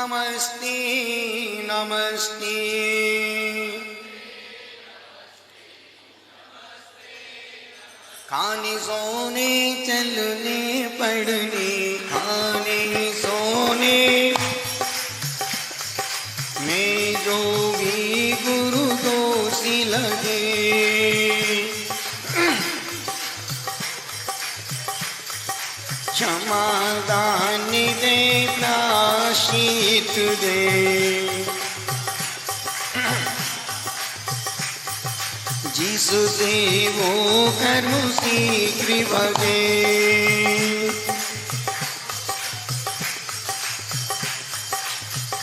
नमस्ते नमस्ते। खाने सोने चलने पढ़ने खाने सोने में जो भी गुरु दोषी लगे, क्षमा दान दे प्रायश्चित दे। जिससे वो कर्म शीघ्र भगे,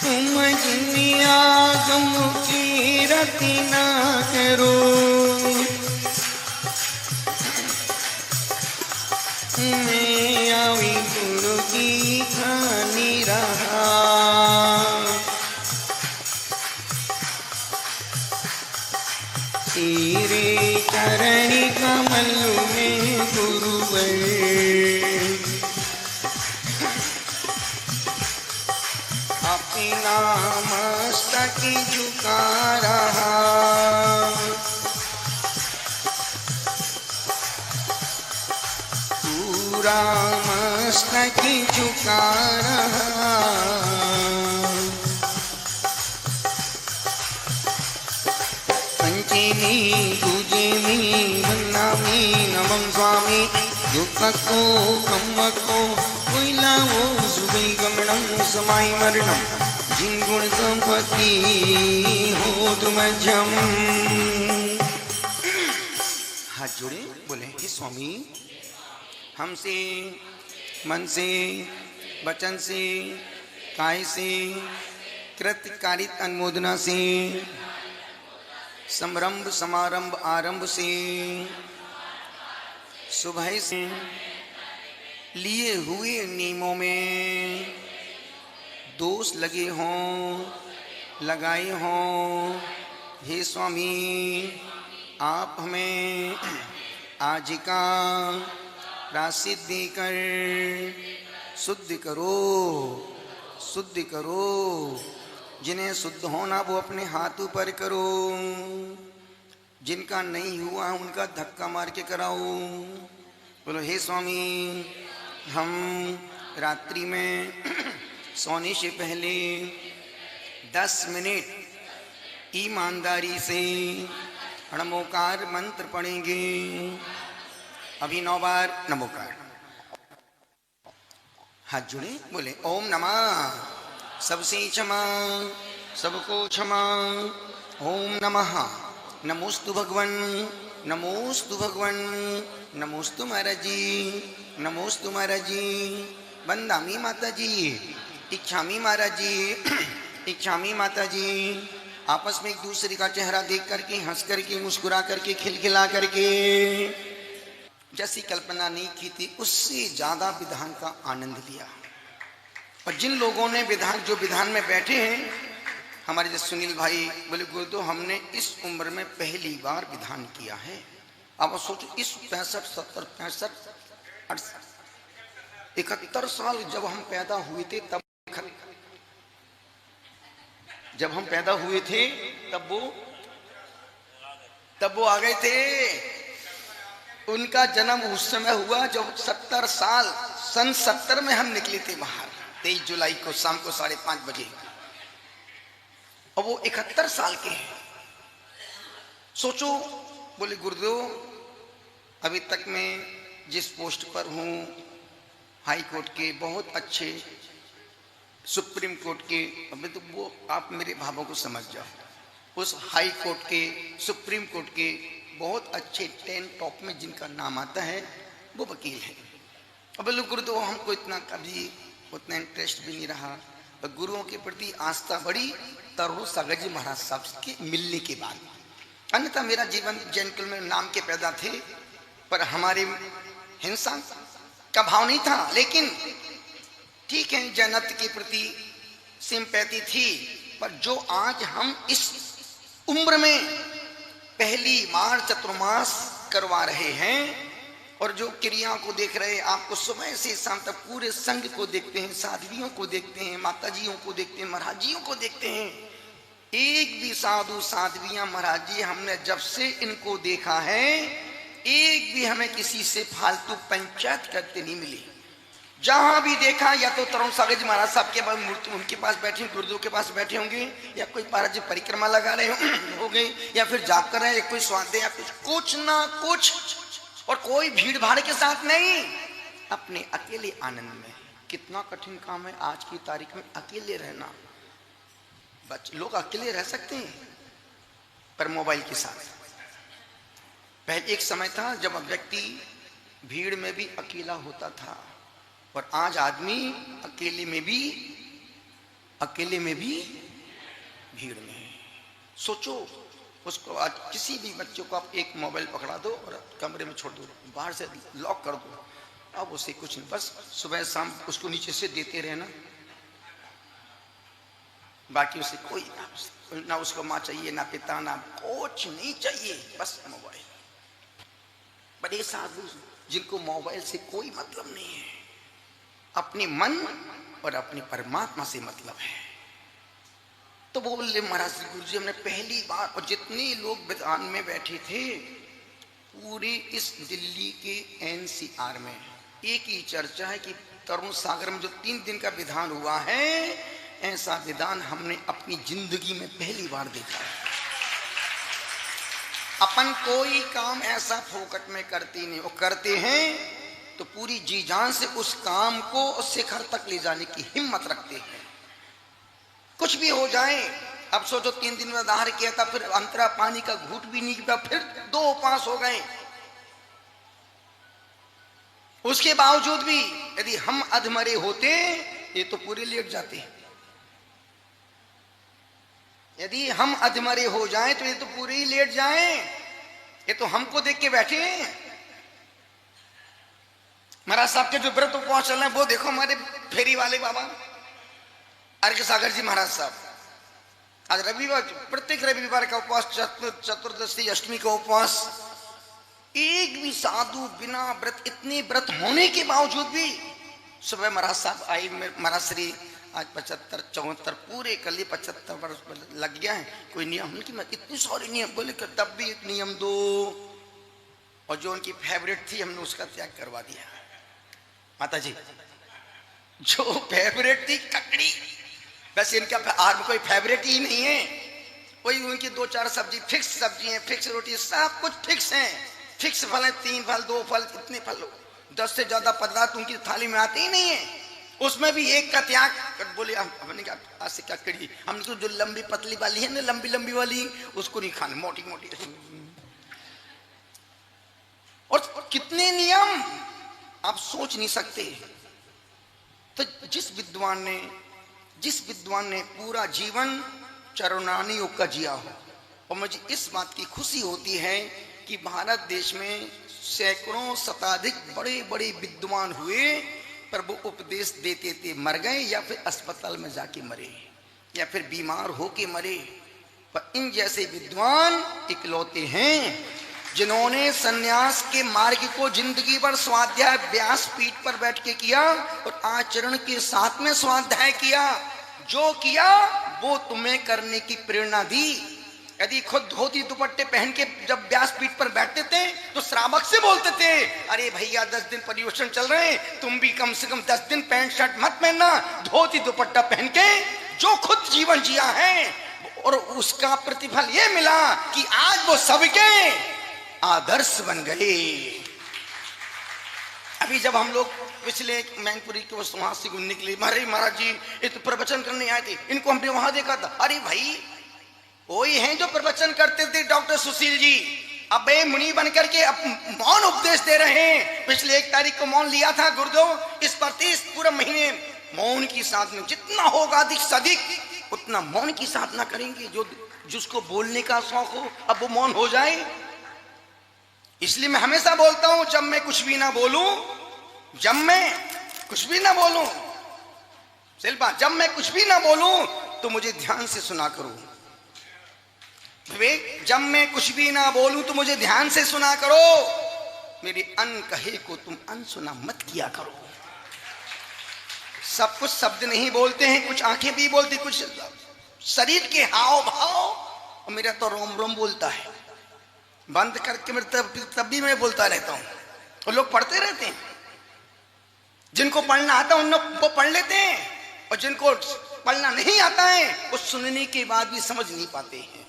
तुम जिन्नी आगम की रति न करो, मैं आवी गुरु की खानी रहा। तेरे चरण कमल में गुरुवर, अपना मस्तक झुका रहा। पूरा मस्तक झुका रहा। पूजेमी वंदामी नमं स्वामी दुःखको कम्मको कोइलावो सुबई गमनं समाई मरणं जिन गुण संपत्ति हो तुम जम। हाथ जोड़े बोले हे स्वामी, हमसे मन से वचन से काय से कृत कारित अनुमोदना से संरंभ समारंभ आरंभ से सुबह से लिए हुए नियमों में दोष लगे हों लगाए हों, हे स्वामी आप हमें आज का प्रायश्चित देकर शुद्ध करो शुद्ध करो। जिन्हें शुद्ध होना वो अपने हाथ ऊपर करो, जिनका नहीं हुआ उनका धक्का मार के कराओ। बोलो हे स्वामी, हम रात्रि में सोने से पहले 10 मिनट ईमानदारी से नमोकार मंत्र पढ़ेंगे। अभी 9 बार नमोकार। हाथ जुड़े बोले ओम नमः, सबसे क्षमा सबको क्षमा। ओम नमः, नमोस्तु भगवन नमोस्तु भगवन नमोस्तु महाराज जी नमोस्तु महाराज जी। वंदामी माता जी, इच्छामी महाराज जी, इच्छामी माता जी। आपस में एक दूसरे का चेहरा देख करके हंस करके मुस्कुरा करके खिलखिला करके जैसी कल्पना नहीं की थी उससे ज्यादा विधान का आनंद लिया। और जिन लोगों ने विधान जो विधान में बैठे हैं, हमारे जैसे सुनील भाई बोले गुरुदेव हमने इस उम्र में पहली बार विधान किया है। अब सोचो इस 65 70 65 68 71 साल जब हम पैदा हुए थे तब वो आ गए थे। उनका जन्म उस समय हुआ जब 70 साल सन 70 में हम निकले थे बाहर 23 जुलाई को शाम को 5:30 बजे। और वो 71 साल के हैं। सोचो बोले गुरुदेव अभी तक मैं जिस पोस्ट पर हूँ, हाई कोर्ट के बहुत अच्छे, सुप्रीम कोर्ट के, अभी तो वो आप मेरे भावों को समझ जाओ, उस हाई कोर्ट के सुप्रीम कोर्ट के बहुत अच्छे 10 टॉप में जिनका नाम आता है वो वकील है। अब बोले गुरुदेव हमको इतना कभी उतना इंटरेस्ट भी नहीं रहा। और गुरुओं के प्रति आस्था बढ़ी तरुण सागर जी महाराज साहब के मिलने के बाद। अन्यथा मेरा जीवन जेंटलमैन नाम के पैदा थे, पर हमारे हिंसा का भाव नहीं था। लेकिन ठीक है, जन्नत के प्रति सिंपैथी थी। पर जो आज हम इस उम्र में पहली बार चतुर्मास करवा रहे हैं, और जो क्रियाओं को देख रहे हैं, आपको सुबह से शाम तक पूरे संघ को देखते हैं, साध्वियों को देखते हैं, माताजियों को देखते हैं, महाराजियों को देखते हैं। एक भी साधु साध्वियां महाराजी हमने जब से इनको देखा है, एक भी हमें किसी से फालतू पंचायत करते नहीं मिली। जहां भी देखा या तो तरुण सागर जी महाराज साहब के मूर्ति उनके पास बैठे, गुरुदेव के पास बैठे होंगे, या कोई महाराज जी परिक्रमा लगा रहे हो गए, या फिर जाप कर रहे हैं, कोई स्वाध्याय या कुछ ना कुछ, और कोई भीड़ भाड़ के साथ नहीं, अपने अकेले आनंद में। कितना कठिन काम है आज की तारीख में अकेले रहना। लोग अकेले रह सकते हैं पर मोबाइल के साथ। पहले एक समय था जब व्यक्ति भीड़ में भी अकेला होता था, और आज आदमी अकेले में भी भीड़ में। सोचो, उसको आज किसी भी बच्चों को आप एक मोबाइल पकड़ा दो और कमरे में छोड़ दो, बाहर से लॉक कर दो, अब उसे कुछ नहीं, बस सुबह शाम उसको नीचे से देते रहना, बाकी उसे कोई ना उसको माँ चाहिए, ना पिता, ना कुछ नहीं चाहिए, बस मोबाइल। बड़े साधु जिनको मोबाइल से कोई मतलब नहीं है, अपने मन और अपने परमात्मा से मतलब है। तो बोले महाराज गुरु जी, हमने पहली बार, और जितने लोग विधान में बैठे थे पूरे इस दिल्ली के एनसीआर में एक ही चर्चा है कि तरुण सागर में जो 3 दिन का विधान हुआ है, ऐसा विधान हमने अपनी जिंदगी में पहली बार देखा है। अपन कोई काम ऐसा फोकट में करते नहीं, वो करते हैं तो पूरी जी जान से उस काम को शिखर तक ले जाने की हिम्मत रखते हैं। कुछ भी हो जाए, अब सोचो 3 दिन में दाहर किया था, फिर अंतरा पानी का घूट भी नहीं किया, फिर 2 उपवास हो गए। उसके बावजूद भी यदि हम अधमरे होते, ये तो पूरे लेट जाते। यदि हम अधमरे हो जाएं तो ये तो पूरे ही लेट जाएं। ये तो हमको देख के बैठे हैं। महाराज साहब के जो व्रत उपवास चल रहे हैं, वो देखो हमारे फेरी वाले बाबा अर्घ सागर जी महाराज साहब, आज रविवार, प्रत्येक रविवार का उपवास, चतुर्दशी अष्टमी का उपवास। एक भी साधु बिना व्रत, इतने व्रत होने के बावजूद भी सुबह महाराज साहब आए, महाराज श्री आज 75 74 पूरे कर लिए, 75 वर्ष लग गया है, कोई नियम उनकी इतनी सारी नियम बोले कि तब भी एक नियम दो, और जो उनकी फेवरेट थी हमने उसका त्याग करवा दिया। माता जी जो फेवरेट थी ककड़ी, वैसे इनका आज कोई फेवरेट ही नहीं है, वही उनकी 2-4 सब्जी फिक्स सब्जी है, फिक्स रोटी, सब कुछ फिक्स है, फिक्स फल है, 3 फल 2 फल, इतने फल, 10 से ज्यादा पदार्थ उनकी थाली में आते ही नहीं है। उसमें भी एक का त्याग, बोले हमने कहा आज से ककड़ी, हमने तो जो लंबी पतली वाली है ना, लंबी लंबी वाली, उसको नहीं खाने, मोटी मोटी। और कितने नियम आप सोच नहीं सकते। तो जिस विद्वान ने पूरा जीवन चरणानी योग का जिया हो, और मुझे इस बात की खुशी होती है कि भारत देश में सैकड़ों शताधिक बड़े बड़े विद्वान हुए, पर वो उपदेश देते थे मर गए, या फिर अस्पताल में जाके मरे, या फिर बीमार होके मरे। पर इन जैसे विद्वान इकलौते हैं जिन्होंने सन्यास के मार्ग को जिंदगी भर स्वाध्याय व्यास पीठ पर बैठ के किया, और आचरण के साथ में स्वाध्याय किया। जो किया वो तुम्हें करने की प्रेरणा दी। यदि खुद धोती दुपट्टे पहन के जब व्यास पीठ पर बैठते थे तो श्रावक से बोलते थे, अरे भैया 10 दिन पर्युषण चल रहे हैं, तुम भी कम से कम 10 दिन पैंट शर्ट मत पहनना, धोती दुपट्टा पहन के। जो खुद जीवन जिया है, और उसका प्रतिफल ये मिला कि आज वो सबके आदर्श बन गए। अभी जब हम लोग पिछले मैनपुरी के वहां से निकले, महाराज जी ये तो प्रवचन करने आए थे, इनको हमने वहां देखा था। अरे भाई वही हैं जो प्रवचन करते थे डॉक्टर सुशील जी, अब मुनि बनकर के अब मौन उपदेश दे रहे हैं। पिछले 1 तारीख को मौन लिया था गुरुदेव, इस पर 30 पूरा महीने मौन की साधना, जितना होगा अधिक से अधिक उतना मौन की साधना करेंगे। जो जिसको बोलने का शौक हो अब वो मौन हो जाए। इसलिए मैं हमेशा बोलता हूं, जब मैं कुछ भी ना बोलूं, जब मैं कुछ भी ना बोलूं तो मुझे ध्यान से सुना करो। विवेक, जब मैं कुछ भी ना बोलूं तो मुझे ध्यान से सुना करो। मेरे अन कहे को तुम अनसुना मत किया करो। सब कुछ शब्द नहीं बोलते हैं, कुछ आंखें भी बोलती, कुछ शरीर के हाव भाव, और मेरा तो रोम रोम बोलता है। बंद करके मेरे तब भी मैं बोलता रहता हूं, और लोग पढ़ते रहते हैं। जिनको पढ़ना आता है उन लोग वो पढ़ लेते हैं, और जिनको पढ़ना नहीं आता है वो सुनने के बाद भी समझ नहीं पाते हैं।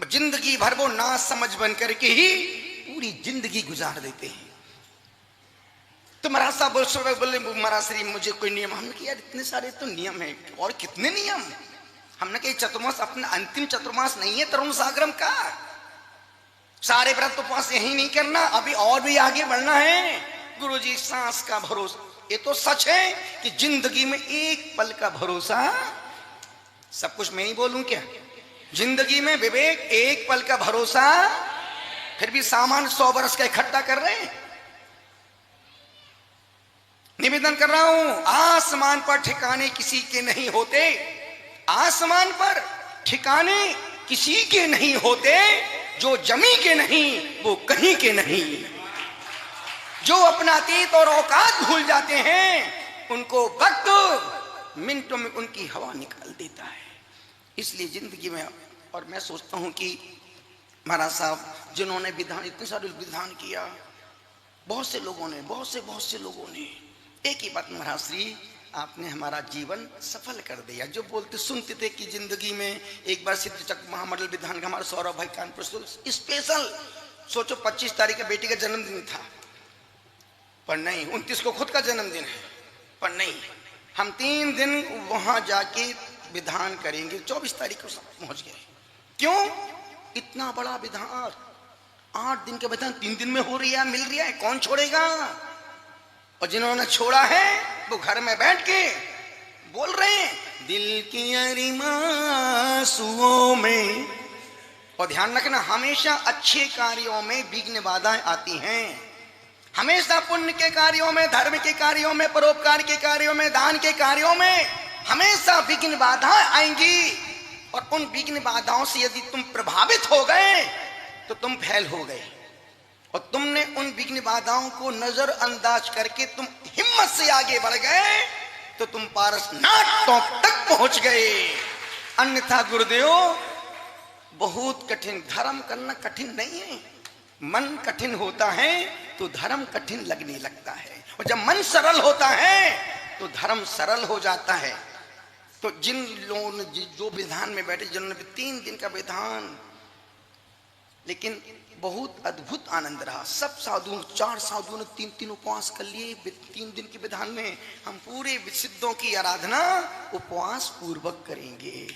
जिंदगी भर वो ना समझ बन करके ही पूरी जिंदगी गुजार देते हैं। तो महाराज साहब बोले महाराज श्री मुझे कोई नियम, हमने किया इतने सारे तो नियम है, और कितने नियम। हमने कहा चतुर्मास अपना अंतिम चतुर्मास नहीं है तरुण सागरम का, सारे व्रत उपवास यही नहीं करना, अभी और भी आगे बढ़ना है। गुरुजी सांस का भरोसा, ये तो सच है कि जिंदगी में एक पल का भरोसा, सब कुछ मैं ही बोलूं क्या? जिंदगी में विवेक एक पल का भरोसा, फिर भी सामान 100 बरस का इकट्ठा कर रहे हैं। निवेदन कर रहा हूं, आसमान पर ठिकाने किसी के नहीं होते, आसमान पर ठिकाने किसी के नहीं होते, जो जमी के नहीं वो कहीं के नहीं। जो अपना अतीत और औकात भूल जाते हैं उनको वक्त मिनटों में उनकी हवा निकाल देता है। इसलिए जिंदगी में, और मैं सोचता हूं कि महाराज साहब जिन्होंने विधान, इतने सारे विधान किया, बहुत से लोगों ने एक ही बात, महाराज श्री आपने हमारा जीवन सफल कर दिया। जो बोलते सुनते थे कि जिंदगी में एक बार सिद्ध चक्र महामंडल विधान का हमारा सौरभ भाई कानपुर स्पेशल, सोचो 25 तारीख का बेटी का जन्मदिन था, पर नहीं 29 को खुद का जन्मदिन है, पर नहीं हम 3 दिन वहां जाके विधान करेंगे, 24 तारीख को पहुंच गए। क्यों? इतना बड़ा विधान, 8 दिन का विधान 3 दिन में हो रही है, मिल रहा है, कौन छोड़ेगा? और जिन्होंने छोड़ा है वो घर में बैठ के बोल रहे हैं दिल की अरिमासुओं में। और ध्यान रखना, हमेशा अच्छे कार्यों में विघ्न बाधाएं आती हैं, हमेशा पुण्य के कार्यों में, धर्म के कार्यों में, परोपकार के कार्यों में, दान के कार्यों में हमेशा विघ्न बाधाएं आएंगी। और उन विघ्न बाधाओं से यदि तुम प्रभावित हो गए तो तुम फेल हो गए, और तुमने उन विघ्न बाधाओं को नजरअंदाज करके तुम हिम्मत से आगे बढ़ गए तो तुम पारसनाथ टॉप तक पहुंच गए। अन्यथा गुरुदेव बहुत कठिन, धर्म करना कठिन नहीं है, मन कठिन होता है तो धर्म कठिन लगने लगता है, और जब मन सरल होता है तो धर्म सरल हो जाता है। तो जिन लोगों ने जो विधान में बैठे, जिन्होंने 3 दिन का विधान, लेकिन बहुत अद्भुत आनंद रहा। सब साधुओं, 4 साधुओं ने 3 उपवास कर लिए 3 दिन के विधान में। हम पूरे सिद्धों की आराधना उपवास पूर्वक करेंगे।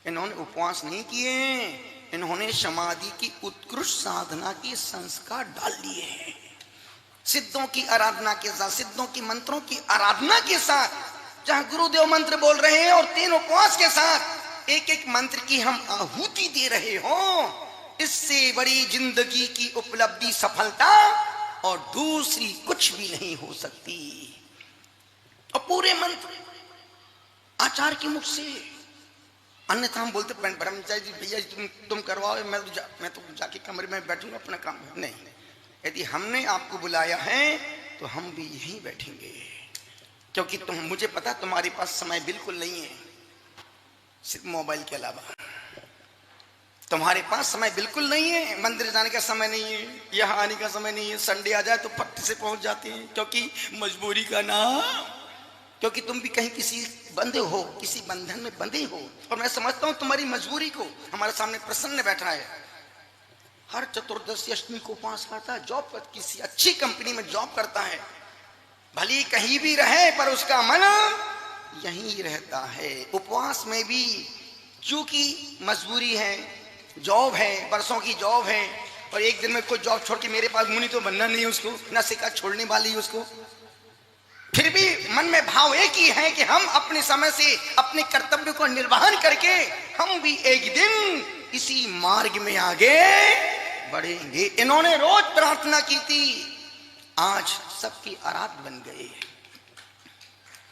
इन्होंने उपवास नहीं किए, इन्होंने समाधि की उत्कृष्ट साधना के संस्कार डाल लिए हैं। सिद्धों की आराधना के साथ, सिद्धों की मंत्रों की आराधना के साथ, जहां गुरुदेव मंत्र बोल रहे हैं और 3 उपवास के साथ एक एक मंत्र की हम आहुति दे रहे हो, इससे बड़ी जिंदगी की उपलब्धि, सफलता और दूसरी कुछ भी नहीं हो सकती। और पूरे मंत्र आचार्य के मुख से, अन्यथा हम बोलते ब्रह्मचारी जी भैया तुम करवाओ, मैं तो जाके कमरे में बैठूंगा अपना काम। नहीं, यदि हमने आपको बुलाया है तो हम भी यहीं बैठेंगे, क्योंकि मुझे पता तुम्हारे पास समय बिल्कुल नहीं है, सिर्फ मोबाइल के अलावा तुम्हारे पास समय बिल्कुल नहीं है। मंदिर जाने का समय नहीं है, यहाँ आने का समय नहीं है, संडे आ जाए तो फट से पहुंच जाते हैं, क्योंकि मजबूरी का नाम, क्योंकि तुम भी कहीं किसी बंधे हो, किसी बंधन में बंधे हो। और मैं समझता हूँ तुम्हारी मजबूरी को। हमारे सामने प्रसन्न बैठा है, हर चतुर्दशी अष्टमी को उपवास करता है, जॉब पर किसी अच्छी कंपनी में जॉब करता है, भले कहीं भी रहे पर उसका मन यहीं रहता है। उपवास में भी क्योंकि मजबूरी है, जॉब है, बरसों की जॉब है, और एक दिन में कोई जॉब छोड़ के मेरे पास मुनि तो बनना नहीं है उसको, ना सिक्का छोड़ने वाली है उसको। फिर भी मन में भाव एक ही है कि हम अपने समय से अपने कर्तव्य को निर्वहन करके हम भी एक दिन इसी मार्ग में आगे बढ़ेंगे। इन्होंने रोज प्रार्थना की थी, आज सबकी आराध्य बन गए।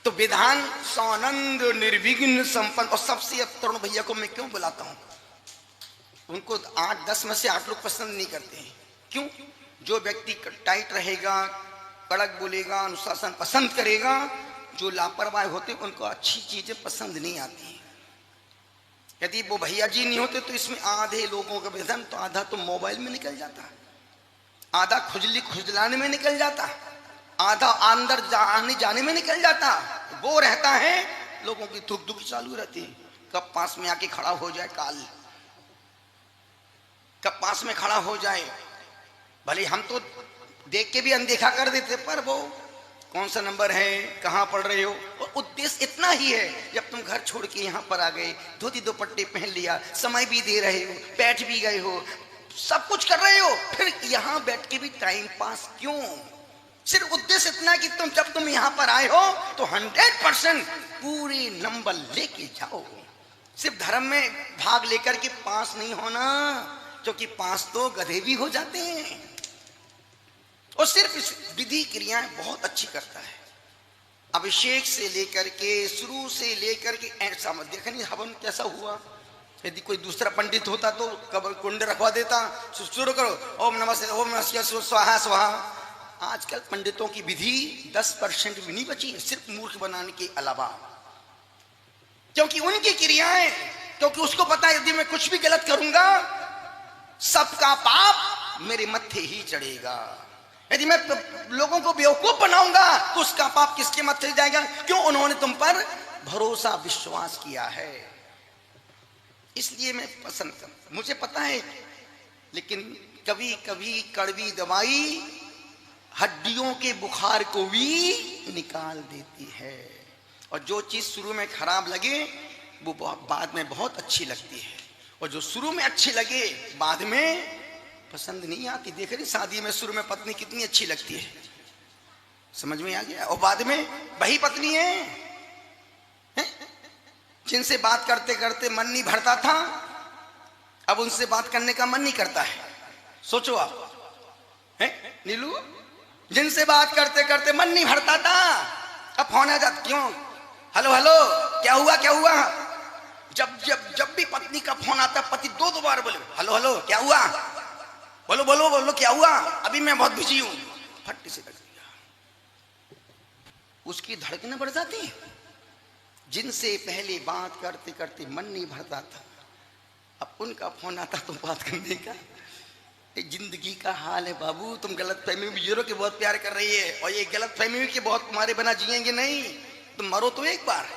तो विधान सानंद निर्विघ्न संपन्न। और सबसे अब तरुण भैया को मैं क्यों बुलाता हूं, उनको 8-10 में से 8 लोग पसंद नहीं करते हैं। क्यों? जो व्यक्ति टाइट रहेगा, कड़क बोलेगा, अनुशासन पसंद करेगा, जो लापरवाह होते उनको अच्छी चीजें पसंद नहीं आती। यदि वो भैया जी नहीं होते तो इसमें आधे लोगों का वेतन तो आधा तो मोबाइल में निकल जाता, आधा खुजलाने में निकल जाता, आधा अंदर आने जाने में निकल जाता। वो रहता है, लोगों की दुख दुख चालू रहती है। कब पास में आके खड़ा हो जाए काल, कब पास में खड़ा हो जाए। भले हम तो देख के भी अनदेखा कर देते, पर वो कौन सा नंबर है, कहाँ पढ़ रहे हो, और उद्देश्य इतना ही है। जब तुम घर छोड़ के यहाँ पर आ गए, धोती दोपट्टे पहन लिया, समय भी दे रहे हो, बैठ भी गए हो, सब कुछ कर रहे हो, फिर यहाँ बैठ के भी टाइम पास क्यों? सिर्फ उद्देश्य इतना कि जब तुम यहाँ पर आए हो तो 100% पूरे नंबर लेके जाओ। सिर्फ धर्म में भाग लेकर के पास नहीं होना, क्योंकि पास तो गधे भी हो जाते हैं। और सिर्फ इस विधि क्रियाएं बहुत अच्छी करता है। अभिषेक से लेकर के, शुरू से लेकर के ऐसा मत देखा नहीं हवन कैसा हुआ। यदि कोई दूसरा पंडित होता तो कब कुंड रखवा देता, शुरू करो ओम नमः शिवाय, ओम नमः शिवाय, स्वाहा स्वाहा। आजकल पंडितों की विधि 10% भी नहीं बची है, सिर्फ मूर्ख बनाने के अलावा। क्योंकि उनकी क्रियाएं, क्योंकि उसको पता है यदि मैं कुछ भी गलत करूंगा सबका पाप मेरे मत्थे ही चढ़ेगा। यदि मैं लोगों को बेवकूफ बनाऊंगा तो उसका पाप किसके मत्थे जाएगा? क्यों? उन्होंने तुम पर भरोसा विश्वास किया है। इसलिए मैं पसंद करता, मुझे पता है, लेकिन कभी कभी कड़वी दवाई हड्डियों के बुखार को भी निकाल देती है। और जो चीज शुरू में खराब लगे वो बाद में बहुत अच्छी लगती है, और जो शुरू में अच्छी लगे बाद में पसंद नहीं आती। देख रही शादी में शुरू में पत्नी कितनी अच्छी लगती है, समझ में आ गया, और बाद में वही पत्नी है जिनसे बात करते करते मन नहीं भरता था, अब उनसे बात करने का मन नहीं करता है। सोचो आप, हैं नीलू, जिनसे बात करते करते मन नहीं भरता था, अब फोन आ जाता, क्यों, हेलो हेलो, क्या हुआ क्या हुआ। जब जब जब भी पत्नी का फोन आता, पति दो बार बोले हेलो हेलो क्या हुआ, बोलो बोलो बोलो क्या हुआ, अभी मैं बहुत बिजी हूं, फट से लग गया। उसकी धड़कनें बढ़ जाती। जिनसे पहले बात करते करते मन नहीं भरता था, अब उनका फोन आता तो बात करने का। जिंदगी का हाल है बाबू, तुम गलत फहमी में जीरो के बहुत प्यार कर रही है, और ये गलत फहमी के बहुत तुम्हारे बिना जिएंगे नहीं, तुम मरो तो एक बार,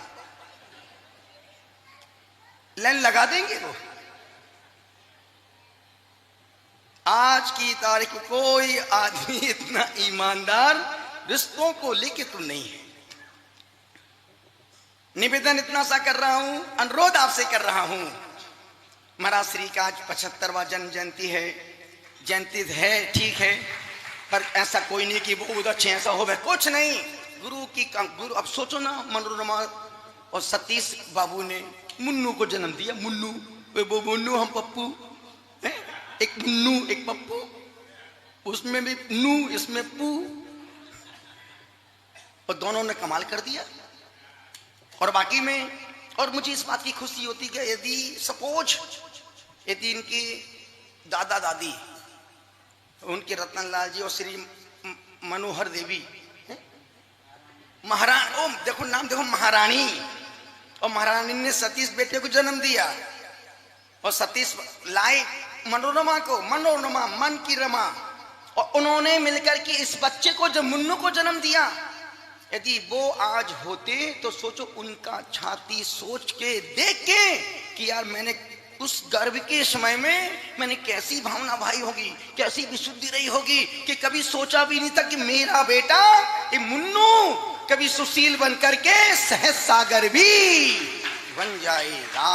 लाइन लगा देंगे वो। आज की तारीख में कोई आदमी इतना ईमानदार रिश्तों को लेके तो नहीं है। निवेदन इतना सा कर रहा हूं, अनुरोध आपसे कर रहा हूं, महाराज श्री का आज 75वां जन्म जयंती है। जयंती है ठीक है, पर ऐसा कोई नहीं कि वो अच्छे ऐसा हो, कुछ नहीं। गुरु की गुरु, अब सोचो ना, मनोरमा और सतीश बाबू ने मुन्नू को जन्म दिया। मुन्नू, वो मुन्नू, हम पप्पू, एक मुन्नू एक पप्पू, उसमें भी नू इसमें पू, और दोनों ने कमाल कर दिया। और बाकी में, और मुझे इस बात की खुशी होती कि यदि सपोज यदि इनकी दादा दादी, उनके रतनलाल जी और श्री मनोहर देवी महारानी, ओ देखो नाम देखो, महारानी, और महारानी ने सतीश बेटे को जन्म दिया, और सतीश लाए मनोरमा को, मनोरमा मन की रमा, और उन्होंने मिलकर के इस बच्चे को, जब मुन्नू को जन्म दिया, यदि वो आज होते तो सोचो उनका छाती सोच के देख के कि यार मैंने उस गर्भ के समय में मैंने कैसी भावना भाई होगी, कैसी विशुद्धि रही होगी, कि कभी सोचा भी नहीं था कि मेरा बेटा ये मुन्नू कभी सुशील बन करके सहज सागर भी बन जाएगा।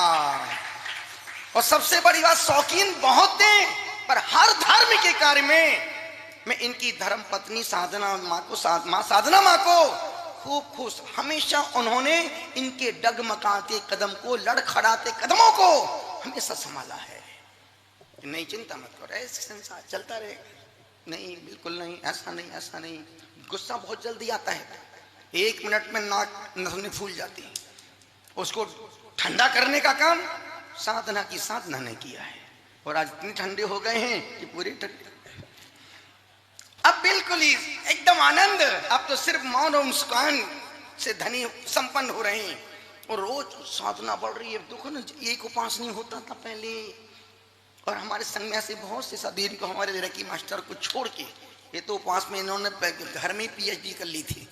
और सबसे बड़ी बात, शौकीन बहुत थे, पर हर धर्म के कार्य में मैं इनकी धर्म पत्नी साधना माँ को, माँ साधना माँ को खूब खुश, हमेशा उन्होंने इनके डगमगाते कदम को, लड़खड़ाते कदमों को हमेशा संभाला है। नहीं चिंता मत करो, ऐसे संसार चलता रहे। नहीं बिल्कुल नहीं, ऐसा नहीं, ऐसा नहीं। गुस्सा बहुत जल्दी आता है, 1 मिनट में नाक नथुनी फूल जाती है। उसको ठंडा करने का काम साधना की साधना ने किया है, और आज इतने ठंडे हो गए हैं कि पूरे ठंडे। बिल्कुल ही एकदम आनंद। अब तो सिर्फ मौन और मुस्कान से धनी संपन्न हो रहे हैं और रोज साधना बढ़ रही है। देखो ना, एक उपास नहीं होता था पहले। और हमारे संग में से बहुत से साधु को हमारे लड़की मास्टर को छोड़ के, ये तो उपवास में इन्होंने घर में PhD कर ली थी।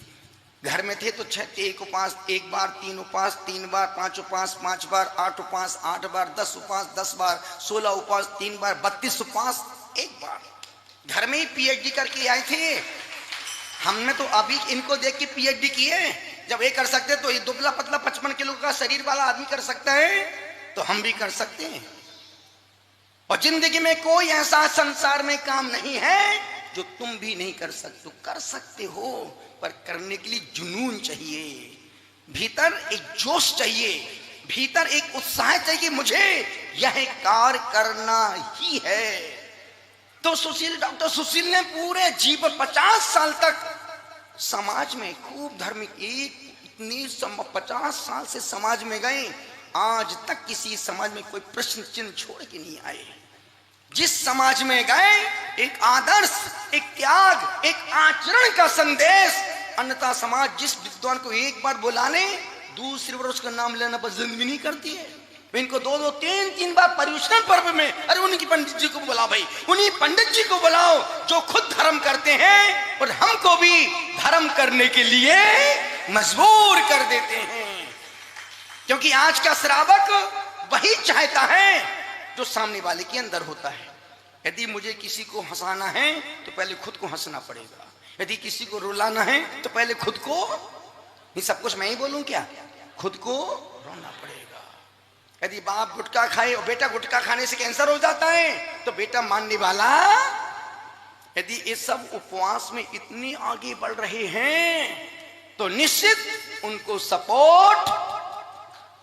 घर में थे तो 6 एक उपास 1 बार, 3 उपास 3 बार, 5 उपास 5 बार, 8 उपास 8 बार, 10 उपास 10 बार, 16 उपास 3 बार, 32 उपास 1 बार। घर में ही PhD करके आए थे। हमने तो अभी इनको देख के PhD किए। जब ये कर सकते तो ये दुबला पतला 55 किलो का शरीर वाला आदमी कर सकता है, तो हम भी कर सकते हैं। और जिंदगी में कोई ऐसा संसार में काम नहीं है जो तुम भी नहीं कर सकते। कर सकते हो, पर करने के लिए जुनून चाहिए, भीतर एक जोश चाहिए, भीतर एक उत्साह चाहिए कि मुझे यह कार्य करना ही है। तो डॉक्टर सुशील ने पूरे जीवन 50 साल तक समाज में खूब धार्मिक, इतनी 50 साल से समाज में गए, आज तक किसी समाज में कोई प्रश्न चिन्ह छोड़ के नहीं आए। जिस समाज में गए एक आदर्श, एक त्याग, एक आचरण का संदेश। अन्यथा समाज जिस विद्वान को एक बार बुला ले, दूसरी बार उसका नाम लेना पसंद भी नहीं करती है। इनको 2-2, 3-3 बार पर्युषण पर्व में, अरे उनकी पंडित जी को बुलाओ भाई, उन्हीं पंडित जी को बुलाओ जो खुद धर्म करते हैं और हमको भी धर्म करने के लिए मजबूर कर देते हैं। क्योंकि आज का श्रावक वही चाहता है जो सामने वाले के अंदर होता है। यदि मुझे किसी को हंसाना है तो पहले खुद को हंसना पड़ेगा, यदि किसी को रुलाना है तो पहले खुद को, नहीं सब कुछ मैं ही बोलूं क्या, खुद को रोना पड़ेगा। यदि बाप गुटखा खाए और बेटा गुटखा खाने से कैंसर हो जाता है तो बेटा मानने वाला। यदि ये सब उपवास में इतनी आगे बढ़ रहे हैं तो निश्चित उनको सपोर्ट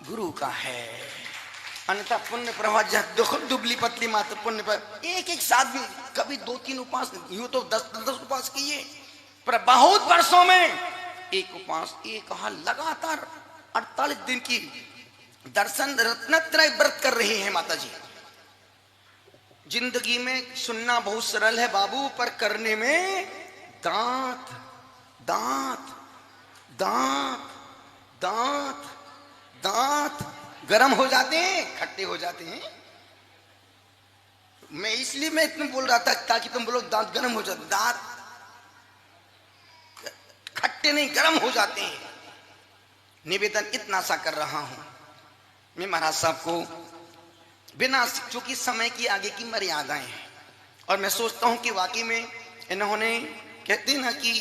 गुरु का है। अन्यथा पुण्य प्रवाह दुबली पतली मात्र पुण्य पर एक साथ भी कभी 2-3 उपास, यूं तो 10 उपास किए, पर बहुत वर्षों में एक उपास, एक लगातार 48 दिन की दर्शन रत्नत्रय व्रत कर रहे हैं माता जी। जिंदगी में सुनना बहुत सरल है बाबू, पर करने में दांत दांत दांत दांत दांत गरम हो जाते हैं, खट्टे हो जाते हैं। मैं इसलिए मैं इतना बोल रहा था ताकि तुम बोलो दांत गरम हो जाते, दांत खट्टे नहीं गरम हो जाते हैं। निवेदन इतना सा कर रहा हूं मैं महाराज साहब को, बिना, चूंकि समय की आगे की मर्यादाएं हैं, और मैं सोचता हूं कि वाकई में इन्होंने, कहते ना कि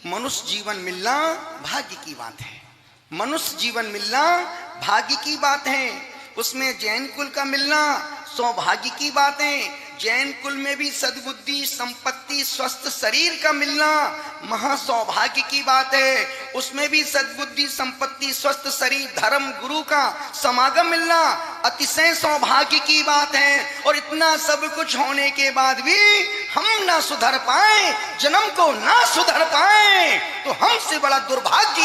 मनुष्य जीवन मिलना भाग्य की बात है। मनुष्य जीवन मिलना भाग्य की बात है, उसमें जैन कुल का मिलना सौभाग्य की बात है। जैन कुल में भी सद्बुद्धि, संपत्ति, स्वस्थ शरीर का मिलना महा सौभाग्य की बात है। उसमें भी सद्बुद्धि, संपत्ति, स्वस्थ शरीर, धर्म, गुरु का समागम मिलना अतिशय सौभाग्य की बात है। और इतना सब कुछ होने के बाद भी हम ना सुधर पाए, जन्म को ना सुधर पाए, तो हमसे बड़ा दुर्भाग्य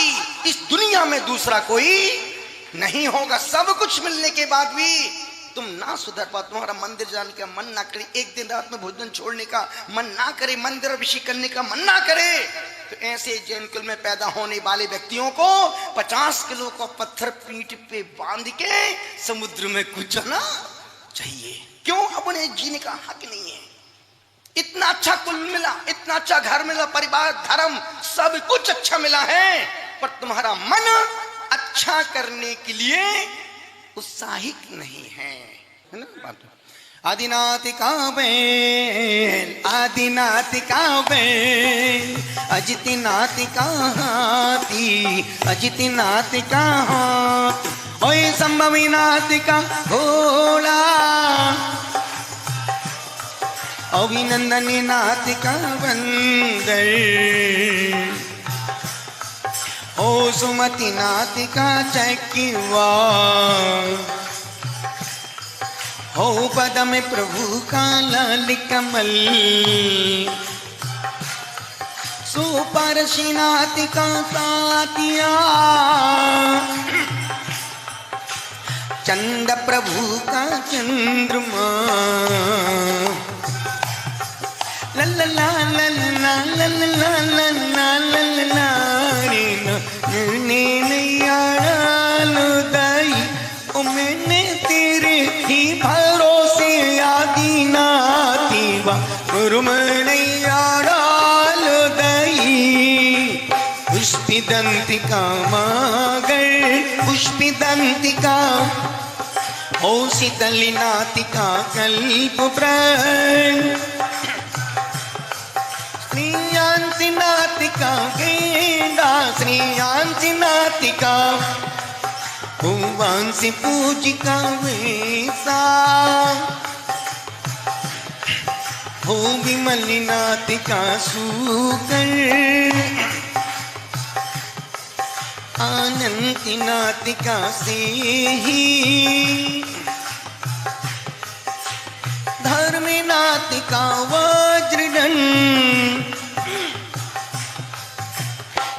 इस दुनिया में दूसरा कोई नहीं होगा। सब कुछ मिलने के बाद भी तुम ना सुधर पा, तुम्हारा मंदिर जाने का मन ना करे, एक दिन रात में भोजन छोड़ने का मन ना करे, मंदिर अभिषेक करने का मन ना करे, तो ऐसे जैन कुल में पैदा होने वाले व्यक्तियों को 50 किलो का पत्थर पीठ पे बांध के समुद्र में कूदना चाहिए। क्यों? अब उन्हें जीने का हक नहीं है। इतना अच्छा कुल मिला, इतना अच्छा घर मिला, परिवार, धर्म, सब कुछ अच्छा मिला है, पर तुम्हारा मन अच्छा करने के लिए उत्साहित नहीं है ना बात। आदिनाथ कावेल, आदिनाथ कावेल, अजितनाथ कहाती, अजितनाथ कहाँ, ओए संभवीनाथ का घोड़ा, अभिनंदनी नाथ का बंदर, ओ सुमति नाथ का चकिवा, हो पद में प्रभु का लाल कमल, सुपरशिनाथ का सातिया, चंद प्रभु का चंद्रमा, ला ला ला ला ला मैंने तेरे ही भरोसे यादी ना तीवा गुरुमणैया डाल दई पुष्पिदंतिका मागर पुष्पिदंतिका ओ शीतलिनातिका कल्प प्रण श्रीयांति नातिका गेंदा श्रीयांति नातिका वांसी पूजिका वैसा हो विमली नातिका सूकर आनंदी नातिका से ही धर्म नातिका वज्रदंड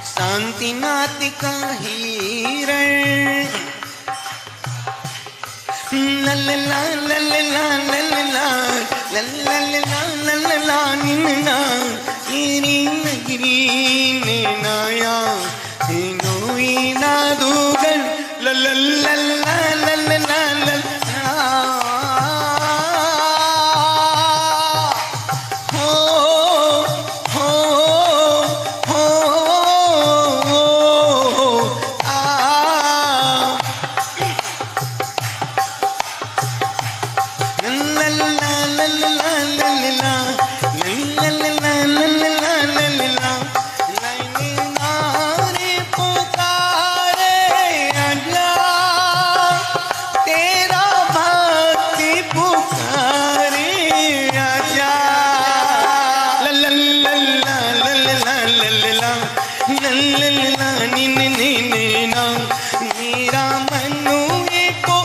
शांति नातिका हिरण लल्ला लल्ला लल्ला लल्ला लल्ला निन्ना गिरी नगरी ने नाया नोई ना दुगन लल्ला लल्ला लल्ला हो हो हो मेरा मनु को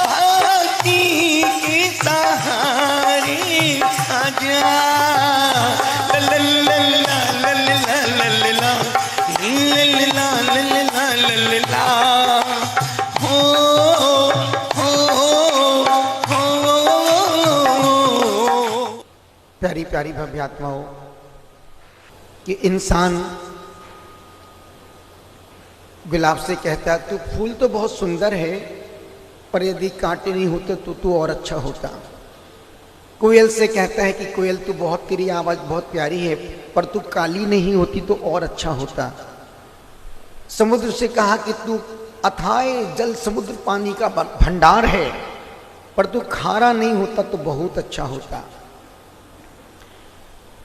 भक्ति के सहारे आजा लल्ला लल्ला लल्ला लल्ला लल्ला लल्ला हो प्यारी प्यारी भव्य आत्माओं कि इंसान गुलाब से कहता है तू फूल तो बहुत सुंदर है पर यदि कांटे नहीं होते तो तू और अच्छा होता। कोयल से कहता है कि कोयल तू बहुत तेरी आवाज बहुत प्यारी है पर तू काली नहीं होती तो और अच्छा होता। समुद्र से कहा कि तू अथाह जल समुद्र पानी का भंडार है पर तू खारा नहीं होता तो बहुत अच्छा होता।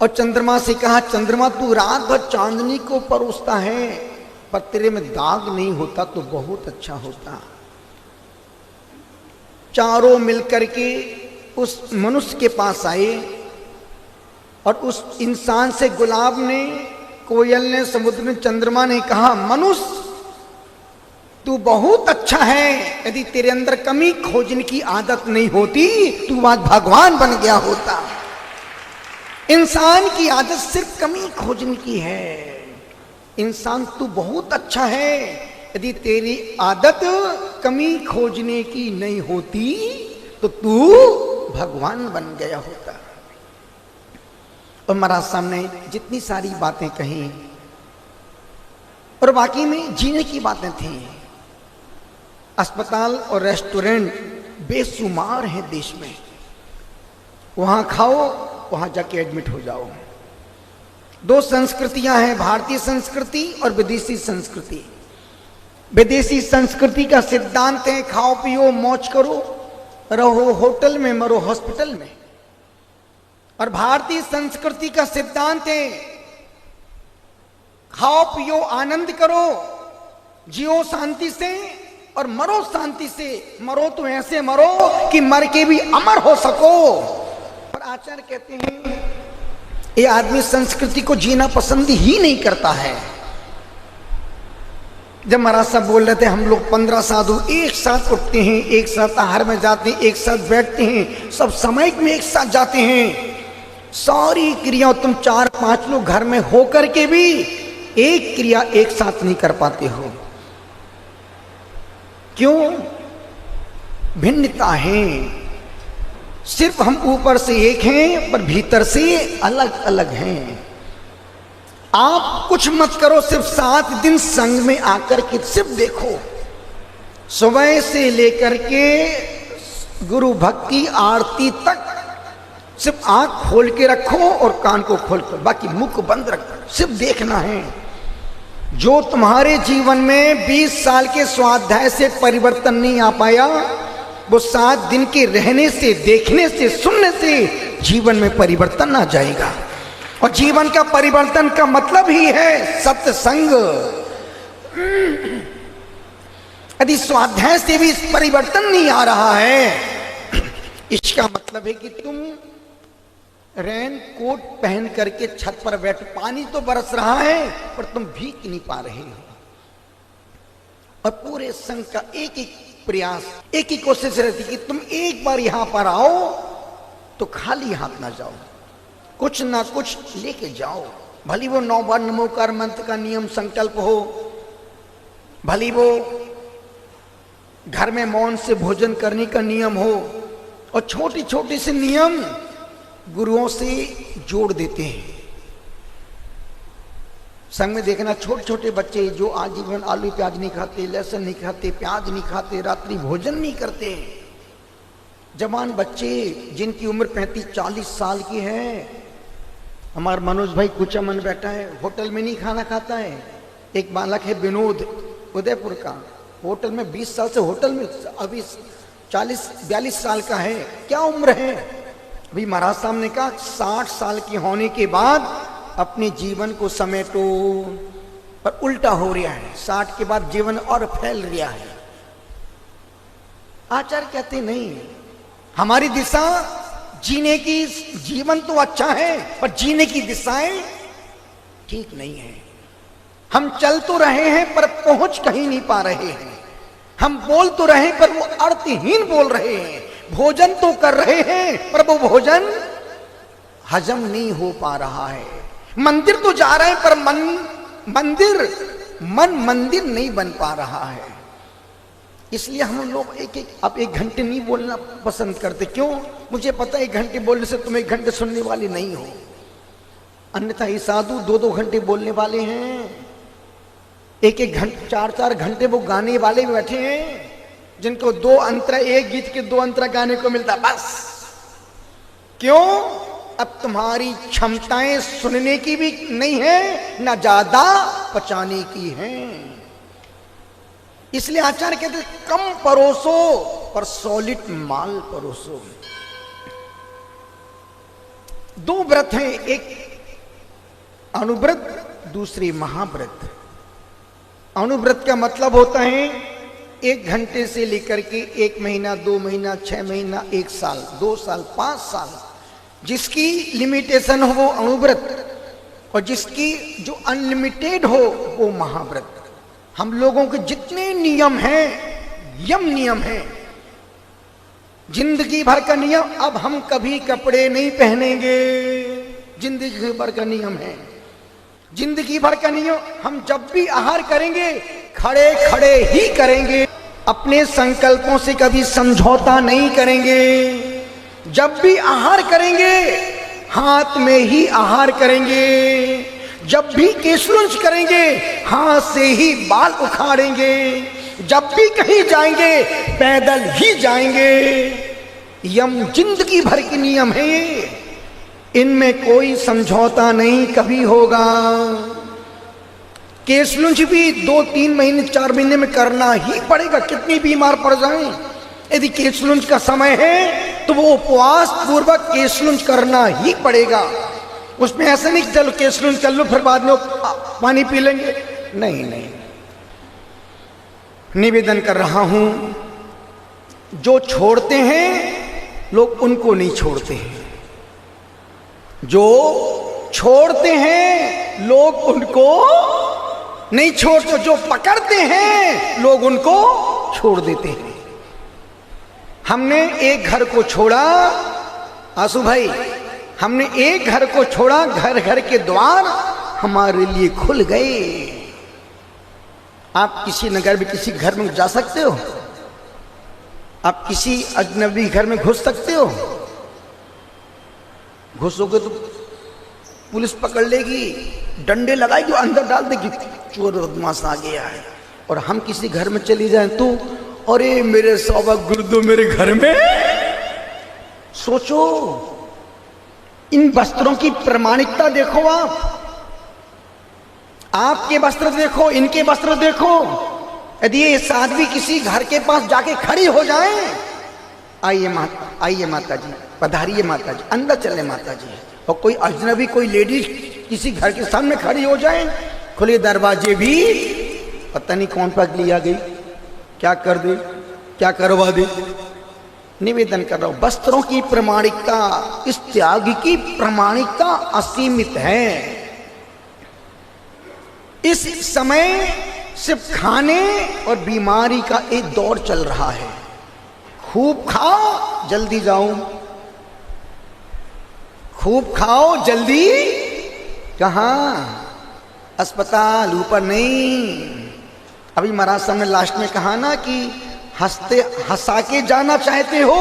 और चंद्रमा से कहा चंद्रमा तू रात भर चांदनी को परोसता है पर तेरे में दाग नहीं होता तो बहुत अच्छा होता। चारों मिलकर के उस मनुष्य के पास आए और उस इंसान से गुलाब ने, कोयल ने, समुद्र ने, चंद्रमा ने कहा मनुष्य तू बहुत अच्छा है, यदि तेरे अंदर कमी खोजने की आदत नहीं होती तू आज भगवान बन गया होता। इंसान की आदत सिर्फ कमी खोजने की है। इंसान तू बहुत अच्छा है, यदि तेरी आदत कमी खोजने की नहीं होती तो तू भगवान बन गया होता। और महाराज सामने जितनी सारी बातें कही और बाकी में जीने की बातें थी। अस्पताल और रेस्टोरेंट बेशुमार हैं देश में, वहां खाओ वहां जाके एडमिट हो जाओ। दो संस्कृतियां हैं, भारतीय संस्कृति और विदेशी संस्कृति। विदेशी संस्कृति का सिद्धांत है खाओ पियो मौज करो, रहो होटल में मरो हॉस्पिटल में। और भारतीय संस्कृति का सिद्धांत है खाओ पियो आनंद करो, जियो शांति से और मरो शांति से। मरो तो ऐसे मरो कि मर के भी अमर हो सको। और आचार्य कहते हैं ये आदमी संस्कृति को जीना पसंद ही नहीं करता है। जब महाराज साहब बोल रहे थे हम लोग 15 साधु एक साथ उठते हैं, एक साथ आहार में जाते हैं, एक साथ बैठते हैं, सब सामयिक में एक साथ जाते हैं। सारी क्रिया तुम 4-5 लोग घर में हो करके भी एक क्रिया एक साथ नहीं कर पाते हो। क्यों? भिन्नता है, सिर्फ हम ऊपर से एक हैं पर भीतर से अलग अलग हैं। आप कुछ मत करो, सिर्फ 7 दिन संग में आकर के सिर्फ देखो, सुबह से लेकर के गुरु भक्ति आरती तक सिर्फ आंख खोल के रखो और कान को खोल कर, बाकी मुख बंद रखो, सिर्फ देखना है। जो तुम्हारे जीवन में 20 साल के स्वाध्याय से परिवर्तन नहीं आ पाया, वो 7 दिन के रहने से, देखने से, सुनने से जीवन में परिवर्तन आ जाएगा। और जीवन का परिवर्तन का मतलब ही है सत्संग। यदि स्वाध्याय से भी परिवर्तन नहीं आ रहा है, इसका मतलब है कि तुम रेन कोट पहन करके छत पर बैठ, पानी तो बरस रहा है पर तुम भीग नहीं पा रहे हो। और पूरे संघ का एक एक प्रयास, एक ही कोशिश रहती कि तुम एक बार यहां पर आओ तो खाली हाथ ना जाओ, कुछ ना कुछ लेके जाओ। भली वो 9 बार नमोकार मंत्र का नियम संकल्प हो, भली वो घर में मौन से भोजन करने का नियम हो, और छोटी छोटी से नियम गुरुओं से जोड़ देते हैं। संग में देखना, छोटे छोटे बच्चे जो आजीवन आलू प्याज नहीं खाते, लहसुन नहीं खाते, प्याज नहीं खाते, रात्रि भोजन नहीं करते, जवान बच्चे जिनकी उम्र 35-40 साल की है। हमारा मनोज भाई कुचामन बैठा है, होटल में नहीं खाना खाता है। एक बालक है विनोद, उदयपुर का, होटल में 20 साल से होटल में, अभी 40-42 साल का है। क्या उम्र है? अभी महाराज साहब ने कहा 60 साल की होने के बाद अपने जीवन को समेटो, पर उल्टा हो रहा है। 60 के बाद जीवन और फैल रहा है। आचार्य कहते नहीं, हमारी दिशा जीने की, जीवन तो अच्छा है पर जीने की दिशाएं ठीक नहीं है। हम चल तो रहे हैं पर पहुंच कहीं नहीं पा रहे हैं। हम बोल तो रहे हैं पर वो अर्थहीन बोल रहे हैं। भोजन तो कर रहे हैं पर वो भोजन हजम नहीं हो पा रहा है। मंदिर तो जा रहे हैं पर मन मंदिर नहीं बन पा रहा है। इसलिए हम लोग अब 1 घंटे नहीं बोलना पसंद करते। क्यों? मुझे पता है 1 घंटे बोलने से तुम 1 घंटे सुनने वाले नहीं हो। अन्यथा ये साधु 2-2 घंटे बोलने वाले हैं। 1-1 घंटे, 4-4 घंटे वो गाने वाले बैठे हैं, जिनको 2 अंतरा, एक गीत के 2 अंतरा गाने को मिलता बस। क्यों? अब तुम्हारी क्षमताएं सुनने की भी नहीं है, ना ज्यादा पचाने की हैं। इसलिए आचार्य कहते कम परोसो पर सॉलिड माल परोसो। 2 व्रत हैं, एक अनुव्रत, दूसरी महाव्रत। अनुव्रत का मतलब होता है 1 घंटे से लेकर के 1 महीना, 2 महीना, 6 महीना, 1 साल, 2 साल, 5 साल, जिसकी लिमिटेशन हो वो अनुव्रत, और जिसकी जो अनलिमिटेड हो वो महाव्रत। हम लोगों के जितने नियम हैं, नियम हैं, जिंदगी भर का नियम, अब हम कभी कपड़े नहीं पहनेंगे, जिंदगी भर का नियम है। जिंदगी भर का नियम, हम जब भी आहार करेंगे खड़े खड़े ही करेंगे, अपने संकल्पों से कभी समझौता नहीं करेंगे। जब भी आहार करेंगे हाथ में ही आहार करेंगे। जब भी केशलुंच करेंगे हाथ से ही बाल उखाड़ेंगे। जब भी कहीं जाएंगे पैदल ही जाएंगे। यम जिंदगी भर के नियम है, इनमें कोई समझौता नहीं कभी होगा। केशलुंच भी 2-3 महीने, 4 महीने में करना ही पड़ेगा, कितनी बीमार पड़ जाएं। यदि केशलुंच का समय है तो वो उपवास पूर्वक केशलुंच करना ही पड़ेगा। उसमें ऐसा नहीं कि चलो केशलुंच कर लो फिर बाद में पानी पी लेंगे, नहीं नहीं। निवेदन कर रहा हूं, जो छोड़ते हैं लोग उनको नहीं छोड़ते हैं, जो छोड़ते हैं लोग उनको नहीं छोड़ते, जो पकड़ते हैं लोग उनको छोड़ देते हैं। हमने एक घर को छोड़ा, आंसू भाई, हमने एक घर को छोड़ा, घर घर के द्वार हमारे लिए खुल गए। आप किसी नगर में किसी घर में जा सकते हो? आप किसी अजनबी घर में घुस सकते हो? घुसोगे तो पुलिस पकड़ लेगी, डंडे लगाएगी, अंदर डाल देगी, चोर बदमाश आ गया है। और हम किसी घर में चली जाएं तो अरे मेरे सौभाग्य गुरु दो मेरे घर में। सोचो, इन वस्त्रों की प्रामाणिकता देखो, आपके वस्त्र देखो, इनके वस्त्र देखो। यदि ये साध्वी किसी घर के पास जाके खड़ी हो जाए, आइए माता जी, पधारिए माता जी, अंदर चले माता जी। और कोई अजनबी, कोई लेडीज किसी घर के सामने खड़ी हो जाए, खुले दरवाजे भी पता नहीं कौन पकड़ लिया गई, क्या कर दे, क्या करवा दे। निवेदन कर रहा हूं, वस्त्रों की प्रामाणिकता, इस त्याग की प्रामाणिकता असीमित है। इस समय सिर्फ खाने और बीमारी का एक दौर चल रहा है। खूब खाओ जल्दी जाओ, खूब खाओ जल्दी कहां, अस्पताल, ऊपर नहीं। अभी महाराज साहब ने लास्ट में कहा ना कि हंसा के जाना चाहते हो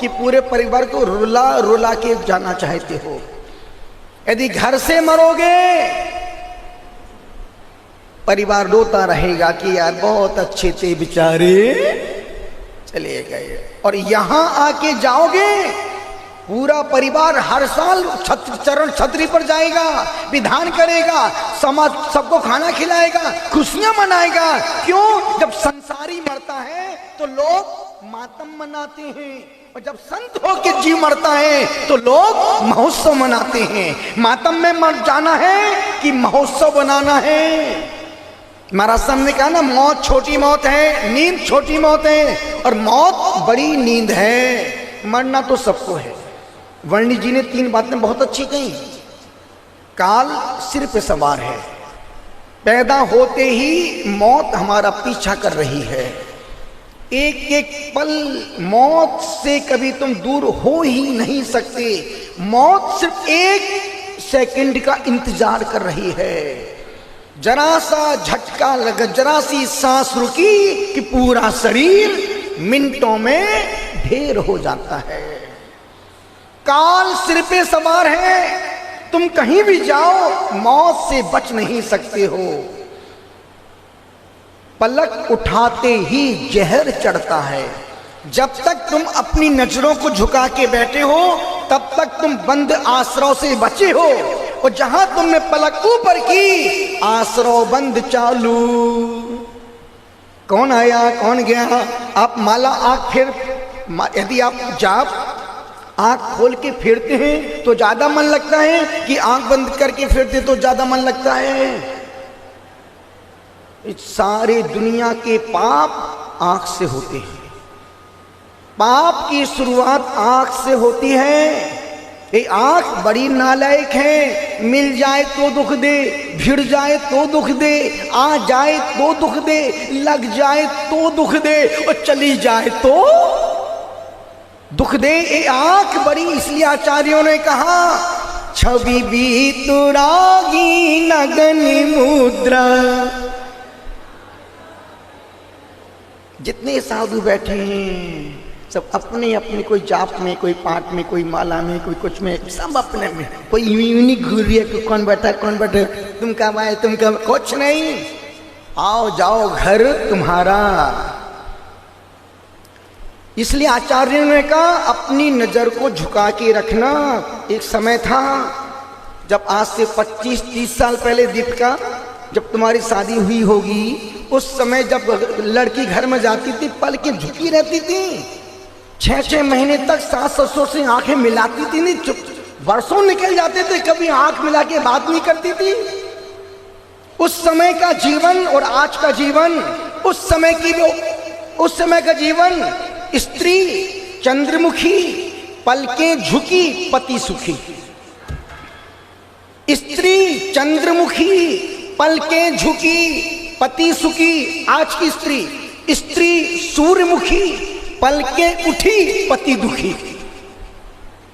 कि पूरे परिवार को रुला रुला के जाना चाहते हो। यदि घर से मरोगे, परिवार रोता रहेगा कि यार बहुत अच्छे थे बेचारे, चले गए। और यहां आके जाओगे, पूरा परिवार हर साल चरण छतरी पर जाएगा, विधान करेगा, समाज सबको खाना खिलाएगा, खुशियां मनाएगा। क्यों? जब संसारी मरता है तो लोग मातम मनाते हैं, और जब संत होके जीव मरता है तो लोग महोत्सव मनाते हैं। मातम में मर जाना है कि महोत्सव बनाना है? महाराज साहब ने कहा ना, मौत छोटी मौत है, नींद छोटी मौत है, और मौत बड़ी नींद है। मरना तो सबको है। वर्णी जी ने 3 बातें बहुत अच्छी कही। काल सिर पे सवार है, पैदा होते ही मौत हमारा पीछा कर रही है। एक एक पल मौत से कभी तुम दूर हो ही नहीं सकते। मौत सिर्फ 1 सेकंड का इंतजार कर रही है। जरा सा झटका लगा, जरा सी सांस रुकी कि पूरा शरीर मिनटों में ढेर हो जाता है। काल सिर पे सवार है, तुम कहीं भी जाओ मौत से बच नहीं सकते हो। पलक उठाते ही जहर चढ़ता है। जब तक तुम अपनी नजरों को झुका के बैठे हो, तब तक तुम बंद आश्रय से बचे हो, और जहां तुमने पलक ऊपर की, आश्रय बंद चालू। कौन आया कौन गया, आप माला आंख फिर, यदि आप जाप आंख खोल के फिरते हैं तो ज्यादा मन लगता है कि आंख बंद करके फिरते तो ज्यादा मन लगता है? इस सारे दुनिया के पाप आंख से होते हैं। पाप की शुरुआत आंख से होती है। ये आंख बड़ी नालायक है। मिल जाए तो दुख दे, भिड़ जाए तो दुख दे, आ जाए तो दुख दे, लग जाए तो दुख दे, और चली जाए तो दुख दे। ये आंख बड़ी, इसलिए आचार्यों ने कहा, छवि भी तुरागी नगनी मुद्रा। जितने साधु बैठे हैं सब अपने अपने, कोई जाप में, कोई पाठ में, कोई माला में, कोई कुछ में, सब अपने में। कोई यूनिक घूर रही है कि कौन बैठा कौन बैठा, तुम कब आए तुम कब, कुछ नहीं। आओ जाओ घर तुम्हारा। इसलिए आचार्यों ने कहा अपनी नजर को झुका के रखना। एक समय था जब आज से 25-30 साल पहले दीपिका, जब तुम्हारी शादी हुई होगी, उस समय जब लड़की घर में जाती थी पलकें झुकी रहती थी। 6-6 महीने तक सास ससुर से आंखें मिलाती थी नहीं, चुप वर्षों निकल जाते थे, कभी आंख मिला के बात नहीं करती थी। उस समय का जीवन और आज का जीवन, उस समय का जीवन, स्त्री चंद्रमुखी, पलकें झुकी, पति सुखी। स्त्री चंद्रमुखी, पलकें झुकी, पति सुखी। आज की स्त्री सूर्यमुखी, पलकें उठी, पति दुखी।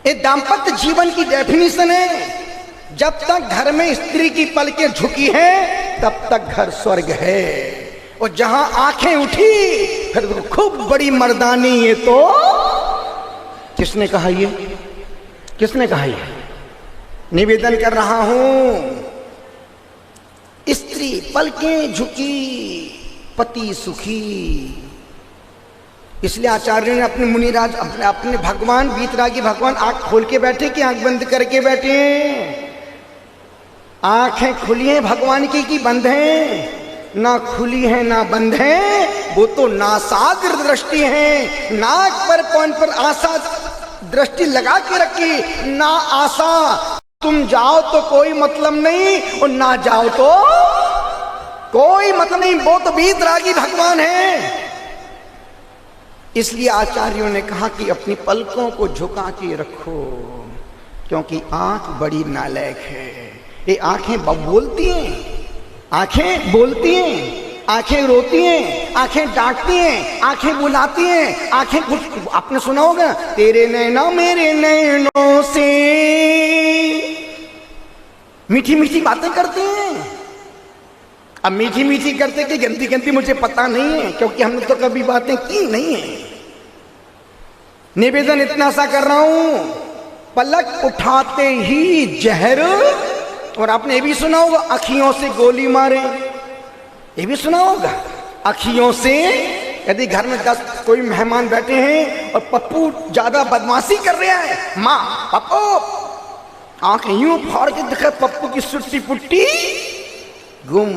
ये दाम्पत्य जीवन की डेफिनेशन है। जब तक घर में स्त्री की पलकें झुकी हैं, तब तक घर स्वर्ग है। और जहां आंखें उठी, फिर तो खूब बड़ी मर्दानी। ये तो किसने कहा? ये किसने कहा? ये निवेदन कर रहा हूं, स्त्री पलकें झुकी पति सुखी। इसलिए आचार्य ने अपने मुनिराज अपने भगवान वीतरागी भगवान आंख खोल के बैठे कि आंख बंद करके बैठे? आंखें खुली हैं भगवान की बंद हैं? ना खुली है ना बंद है, वो तो नासाग्र दृष्टि है। नाक पर कौन पर आशा दृष्टि लगा के रखी, ना आशा। तुम जाओ तो कोई मतलब नहीं और ना जाओ तो कोई मतलब नहीं, वो तो वीतरागी भगवान है। इसलिए आचार्यों ने कहा कि अपनी पलकों को झुका के रखो, क्योंकि आंख बड़ी नालायक है। ये आंखें बोलती हैं, आंखें बोलती हैं, आंखें रोती हैं, आंखें डांटती हैं, आंखें बुलाती हैं, आंखें कुछ आपने सुना होगा, तेरे नैना मेरे नैनों से मीठी मीठी बातें करती हैं। अब मीठी मीठी करते कि गंदी गंदी मुझे पता नहीं है, क्योंकि हमने तो कभी बातें की नहीं है। निवेदन इतना सा कर रहा हूं, पलक उठाते ही जहर, और आपने ये भी सुना होगा अखियों से गोली मारे, ये भी सुना होगा अखियों से। यदि घर में 10 कोई मेहमान बैठे हैं और पप्पू ज्यादा बदमाशी कर रहा है, माँ पप्पू आंखें यूं फाड़ के दिखा, पप्पू की सुट्टी पुट्टी गुम।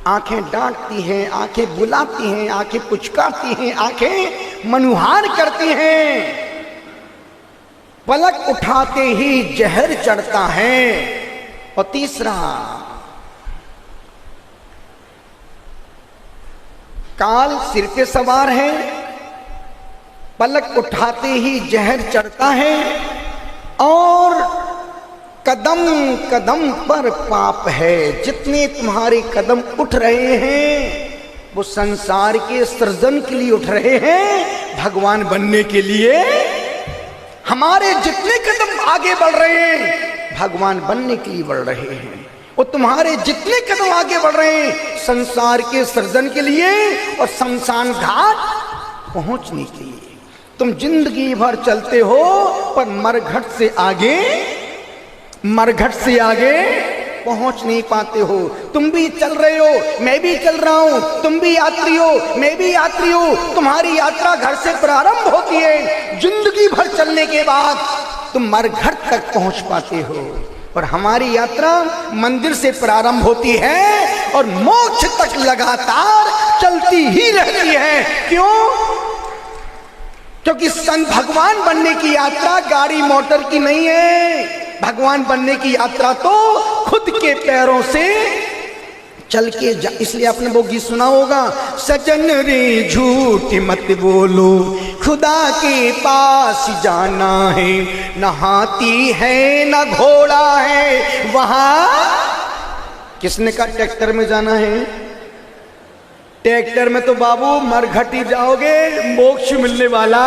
आंखें डांटती हैं, आंखें बुलाती हैं, आंखें पुचकारती हैं, आंखें मनुहार करती हैं। पलक उठाते ही जहर चढ़ता है। और तीसरा, काल सिर पे सवार है, पलक उठाते ही जहर चढ़ता है, और कदम कदम पर पाप है। जितने तुम्हारे कदम उठ रहे हैं वो संसार के सृजन के लिए उठ रहे हैं, भगवान बनने के लिए। हमारे जितने कदम आगे बढ़ रहे हैं भगवान बनने के लिए बढ़ रहे हैं, और तुम्हारे जितने कदम आगे बढ़ रहे हैं संसार के सृजन के लिए और शमशान घाट पहुंचने के लिए। तुम जिंदगी भर चलते हो पर मरघट से आगे पहुंच नहीं पाते हो। तुम भी चल रहे हो, मैं भी चल रहा हूं, तुम भी यात्री हो, मैं भी यात्री हूं। तुम्हारी यात्रा घर से प्रारंभ होती है, जिंदगी भर चलने के बाद तुम मरघट तक पहुंच पाते हो, और हमारी यात्रा मंदिर से प्रारंभ होती है और मोक्ष तक लगातार चलती ही रहती है। क्यों? क्योंकि संत भगवान बनने की यात्रा गाड़ी मोटर की नहीं है। भगवान बनने की यात्रा तो खुद के पैरों से चल के इसलिए आपने वो गीत सुना होगा, सजन रे झूठ मत बोलो, खुदा के पास जाना है, न हाथी है न घोड़ा है वहां। किसने कहा ट्रैक्टर में जाना है? ट्रैक्टर में तो बाबू मरघट ही जाओगे, मोक्ष मिलने वाला।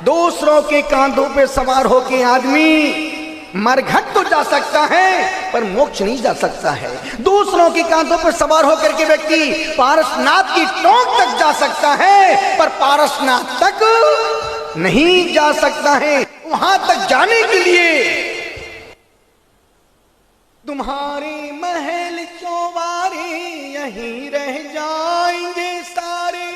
दूसरों के कांधों पे सवार होके आदमी मरघट तो जा सकता है पर मोक्ष नहीं जा सकता है। दूसरों के कांधों पर सवार होकर के व्यक्ति पारसनाथ की टोंक तक जा सकता है पर पारसनाथ तक नहीं जा सकता है। वहां तक जाने के लिए तुम्हारे महल चौबारे यहीं रह जाएंगे सारे,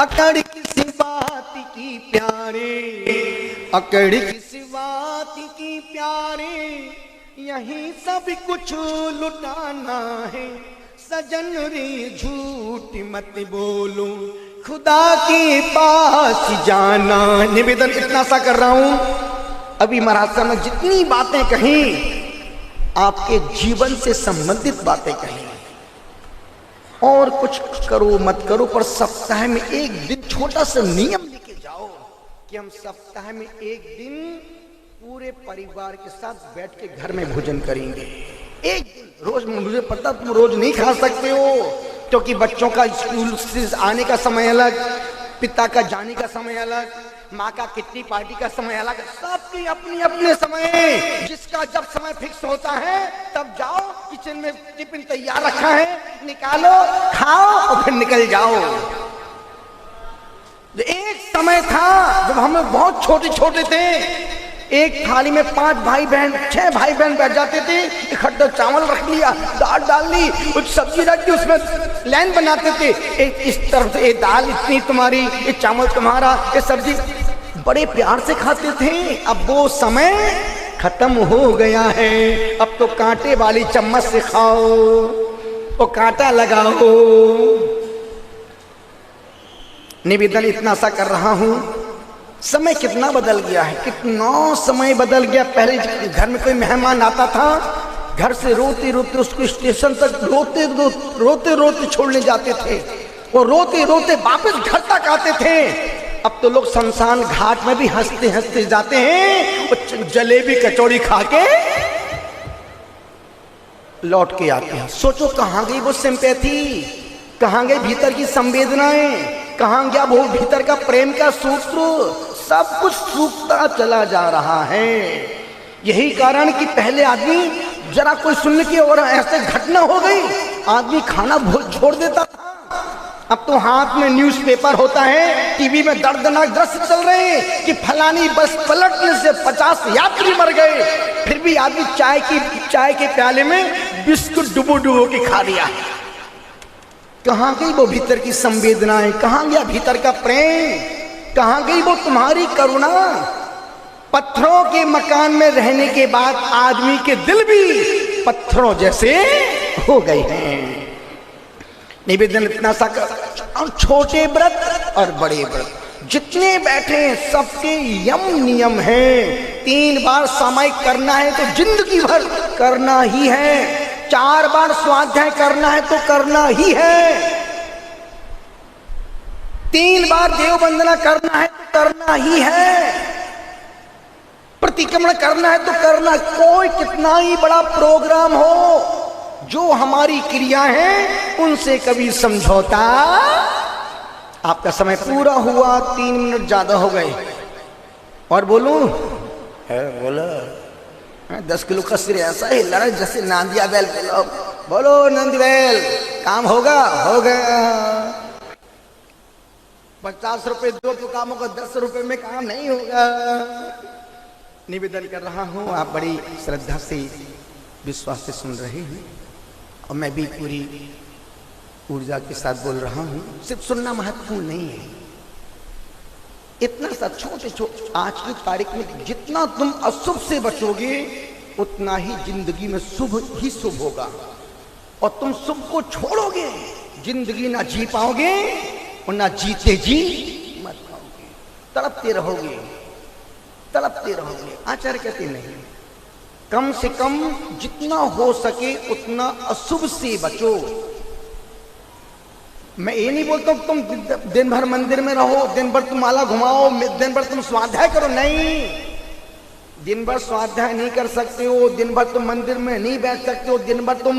अकड़ किसी बात की प्यारे, अकड़ किसी बात की प्यारे, यहीं सब कुछ लुटाना है। सजन रे झूठ मत बोलो, खुदा के पास जाना। निवेदन इतना सा कर रहा हूं, अभी महाराज साहब ने जितनी बातें कही आपके जीवन से संबंधित बातें कही, और कुछ करो मत करो पर सप्ताह में एक दिन छोटा सा नियम लेके जाओ कि हम सप्ताह में एक दिन पूरे परिवार के साथ बैठ के घर में भोजन करेंगे। एक दिन, रोज मुझे पता तुम रोज नहीं खा सकते हो, क्योंकि बच्चों का स्कूल से आने का समय अलग, पिता का जाने का समय अलग, माँ का कितनी पार्टी का समय अलग, सबकी अपनी अपने समय। जिसका जब समय फिक्स होता है तब जाओ, किचन में टिफिन तैयार रखा है, निकालो, खाओ और फिर निकल जाओ। एक समय था जब हम बहुत छोटे छोटे थे, एक थाली में 5 भाई बहन 6 भाई बहन बैठ जाते थे, इकट्ठा चावल रख लिया, दाल डाल ली, कुछ सब्जी रख दी, उसमें लाइन बनाते थे, एक इस तरफ से ये दाल इतनी तुम्हारी, ये चावल तुम्हारा, ये सब्जी, बड़े प्यार से खाते थे। अब वो समय खत्म हो गया है। अब तो कांटे वाली चम्मच से खाओ, वो कांटा लगाओ। निवेदन इतना सा कर रहा हूं, समय कितना बदल गया है, कितना समय बदल गया। पहले घर में कोई मेहमान आता था, घर से रोते रोते उसको स्टेशन तक रोते रोते छोड़ने जाते थे, वो रोते रोते वापस घर तक आते थे। अब तो लोग शमशान घाट में भी हंसते हंसते जाते हैं, वो जलेबी कचौड़ी खा के लौट के आते हैं। सोचो कहाँ गई वो सिंपैथी, कहाँ गई भीतर की संवेदनाएं, कहाँ गया वो भीतर का प्रेम का सूत्र। सब कुछ सूखता चला जा रहा है। यही कारण कि पहले आदमी जरा कोई सुनने की और ऐसे घटना हो गई, आदमी खाना छोड़ देता था। अब तो हाथ में न्यूज़पेपर होता है, टीवी में दर्दनाक दृश्य चल रहे हैं कि फलानी बस पलटने से 50 यात्री मर गए, फिर भी आदमी चाय के प्याले में बिस्कुट डुबो डुबो के खा लिया। कहाँ गई वो भीतर की संवेदनाएं, कहाँ गया भीतर का प्रेम, कहाँ गई वो तुम्हारी करुणा। पत्थरों के मकान में रहने के बाद आदमी के दिल भी पत्थरों जैसे हो गए हैं। निवेदन इतना सा कर, छोटे व्रत और बड़े व्रत जितने बैठे सबके यम नियम हैं। 3 बार सामायिक करना है तो जिंदगी भर करना ही है, 4 बार स्वाध्याय करना है तो करना ही है, 3 बार देव वंदना करना है तो करना ही है, प्रतिक्रमण करना है तो करना। कोई कितना ही बड़ा प्रोग्राम हो, जो हमारी क्रिया है उनसे कभी समझौता। आपका समय पूरा हुआ, 3 मिनट ज्यादा हो गए। और बोलूं बोलो 10 किलो का सिर ऐसा ही लड़ा जैसे नांदिया बैल। बोलो नंदी बैल, काम होगा, हो गया। 50 रुपए दो तो काम होगा, 10 रुपए में काम नहीं होगा। निवेदन कर रहा हूं, आप बड़ी श्रद्धा से विश्वास से सुन रहे हैं और मैं भी पूरी ऊर्जा के साथ बोल रहा हूं। सिर्फ सुनना महत्वपूर्ण नहीं है, इतना सा छोटे आज की तारीख में जितना तुम अशुभ से बचोगे उतना ही जिंदगी में शुभ ही शुभ होगा। और तुम शुभ को छोड़ोगे, जिंदगी ना जी पाओगे और ना जीते जी मत पाओगे, तड़पते रहोगे, तड़पते रहोगे। आचार्य कहते नहीं, कम से कम जितना हो सके उतना अशुभ से बचो। मैं ये नहीं बोलता तुम दिन भर मंदिर में रहो, दिन भर तुम माला घुमाओ, दिन भर तुम स्वाध्याय करो, नहीं। दिन भर स्वाध्याय नहीं कर सकते हो, दिन भर तुम मंदिर में नहीं बैठ सकते हो, दिन भर तुम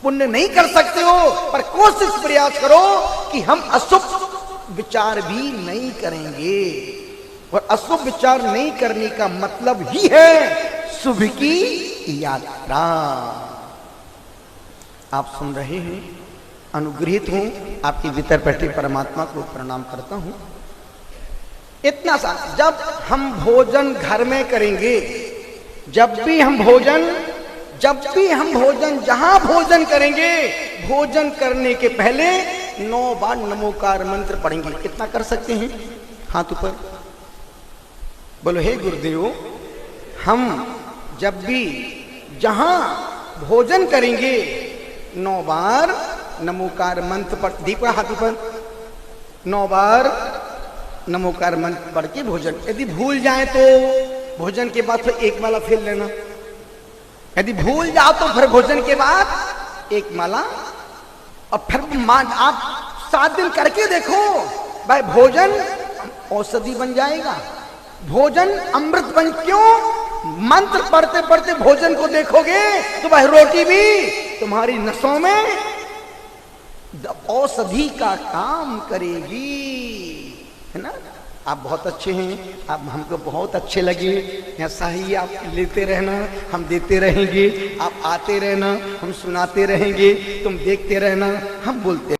पुण्य नहीं कर सकते हो, पर कोशिश प्रयास करो कि हम अशुभ विचार भी नहीं करेंगे। और अशुभ विचार नहीं करने का मतलब ही है शुभ की यात्रा। आप सुन रहे हैं, अनुग्रहित हूं, आपके भीतर बैठे परमात्मा को प्रणाम करता हूं। इतना सा, जब हम भोजन घर में करेंगे, जब भी हम भोजन जहां भोजन करेंगे, भोजन करने के पहले 9 बार नमोकार मंत्र पढ़ेंगे। कितना कर सकते हैं? हाथ ऊपर बोलो, हे गुरुदेव, हम जब भी जहां भोजन करेंगे 9 बार नमोकार मंत्र पढ़, दीपा हाथ ऊपर, 9 बार नमोकार मंत्र पढ़ के भोजन। यदि भूल जाए तो भोजन के बाद फिर 1 माला फेर लेना। यदि भूल जाओ तो फिर भोजन के बाद 1 माला, और फिर आप 7 दिन करके देखो भाई, भोजन औषधि बन जाएगा, भोजन अमृत बन। क्यों? मंत्र पढ़ते पढ़ते भोजन को देखोगे तो भाई रोटी भी तुम्हारी नसों में औषधि का काम करेगी, है ना। आप बहुत अच्छे हैं, आप हमको बहुत अच्छे लगे। ऐसा ही आप लेते रहना, हम देते रहेंगे। आप आते रहना, हम सुनाते रहेंगे। तुम देखते रहना, हम बोलते